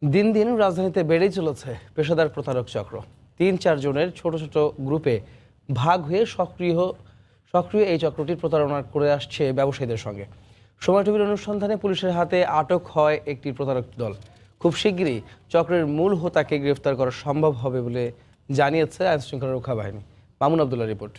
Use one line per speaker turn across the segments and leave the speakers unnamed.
দিন দিন রাজধানীতে বেড়েই চলেছে পেশাদার প্রতারক চক্র। ৩-৪ জনের ছোট ছোট গ্রুপে ভাগ হয়ে সক্রিয় এই চক্রটি প্রতারণা করে আসছে ব্যবসায়ীদের সঙ্গে। সময় টিভির অনুসন্ধানে পুলিশের হাতে আটক হয় একটি প্রতারক দল। খুব শিগগিরই চক্রের মূল হোতাকে গ্রেফতার করা সম্ভব হবে বলে জানিয়েছে আইনশৃঙ্খলা রক্ষা বাহিনী। মামুন আবদুল্লাহ রিপোর্ট।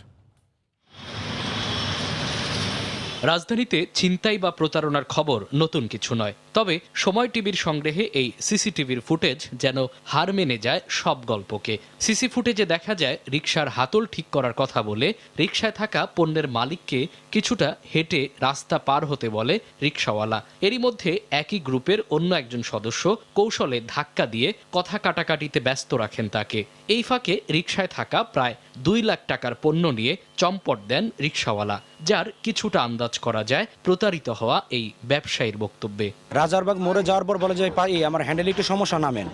রাজধানীতে ছিনতাই বা প্রতারণার খবর নতুন কিছু নয়, তবে সময় টিভির সংগ্রহে এই সিসিটিভির ফুটেজ যেন হার মেনে যায় সব গল্পকে। সিসি ফুটেজে দেখা যায় রিকশার হাতল ঠিক করার কথা বলে রিকশায় থাকা পণ্যের মালিককে কিছুটা হেঁটে রাস্তা পার হতে বলে রিকশাওয়ালা। এরই মধ্যে একই গ্রুপের অন্য একজন সদস্য কৌশলে ধাক্কা দিয়ে কথা কাটাকাটিতে ব্যস্ত রাখেন তাকে। এই ফাঁকে রিকশায় থাকা প্রায় ২ লাখ টাকার পণ্য নিয়ে চম্পট দেন রিকশাওয়ালা, যার কিছুটা আন্দাজ করা যায় প্রতারিত হওয়া এই ব্যবসায়ীর বক্তব্যে।
রাজারবাগ মোড়ে যাওয়ার পর বলে যে আমার হ্যান্ডেলে একটু সমস্যা, নামেন।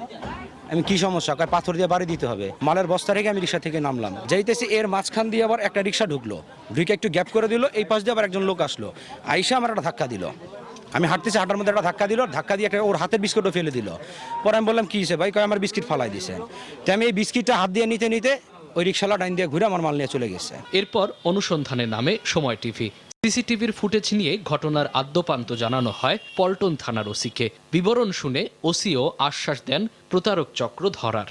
আমি কি সমস্যা? পাথর দিয়ে বাড়ি দিতে হবে। মালের বস্তা রেখে আমি রিক্সা থেকে নামলাম, যাইতেছি এর মাঝখান দিয়ে আবার একটা রিক্সা ঢুকলো, ঢুকে একটু গ্যাপ করে দিল। এই পাশ দিয়ে আবার একজন লোক আসলো, আইসা আমার একটা ধাক্কা দিল। আমি হাঁটতেছি, হাঁটার মধ্যে একটা ধাক্কা দিল, ধাক্কা দিয়ে একটা ওর হাতের বিস্কুটও ফেলে দিল। পরে আমি বললাম কি হয়েছে ভাই? আমার বিস্কিট ফালাই দিয়েছেন। তো আমি এই বিস্কিটটা হাত দিয়ে নিতে নিতে ওই রিক্সালা ডাইন দিয়ে ঘুরে আমার মাল নিয়ে চলে গেছে।
এরপর অনুসন্ধানে নামে সময় টিভি। সিসিটিভির ফুটেজ নিয়ে ঘটনার আদ্যোপান্ত জানানো হয় পল্টন থানার ওসিকে। বিবরণ শুনে ওসিও আশ্বাস দেন প্রতারক চক্র ধরার।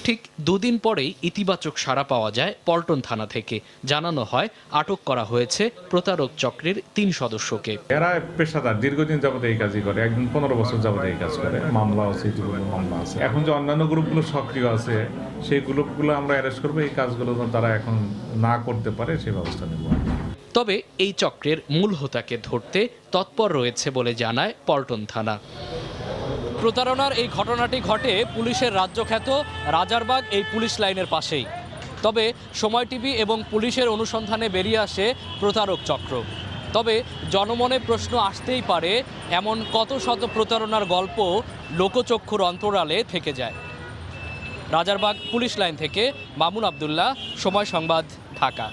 ঠিক 2 দিন পরেই ইতিবাচক সাড়া পাওয়া যায় পল্টন থানা থেকে। জানানো হয় আটক করা হয়েছে প্রতারক চক্রের 3 সদস্যকে।
এরা পেশাদার, দীর্ঘদিন যাবত এই কাজই করে, একদিন 15 বছর যাবত এই কাজ করে। মামলা আছে, মামলা আছে। এখন যে অন্যান্য গ্রুপগুলো সক্রিয় আছে, সেই গ্রুপগুলো আমরা অ্যারেস্ট করবো। এই কাজগুলো তারা এখন না করতে পারে সেই ব্যবস্থা নেব।
তবে এই চক্রের মূল হোতাকে ধরতে তৎপর রয়েছে বলে জানায় পল্টন থানা। প্রতারণার এই ঘটনাটি ঘটে পুলিশের রাজ্যখ্যাত রাজারবাগ এই পুলিশ লাইনের পাশেই। তবে সময় টিভি এবং পুলিশের অনুসন্ধানে বেরিয়ে আসে প্রতারক চক্র। তবে জনমনে প্রশ্ন আসতেই পারে, এমন কত শত প্রতারণার গল্প লোকচক্ষুর অন্তরালে থেকে যায়। রাজারবাগ পুলিশ লাইন থেকে মামুন আবদুল্লাহ, সময় সংবাদ, ঢাকা।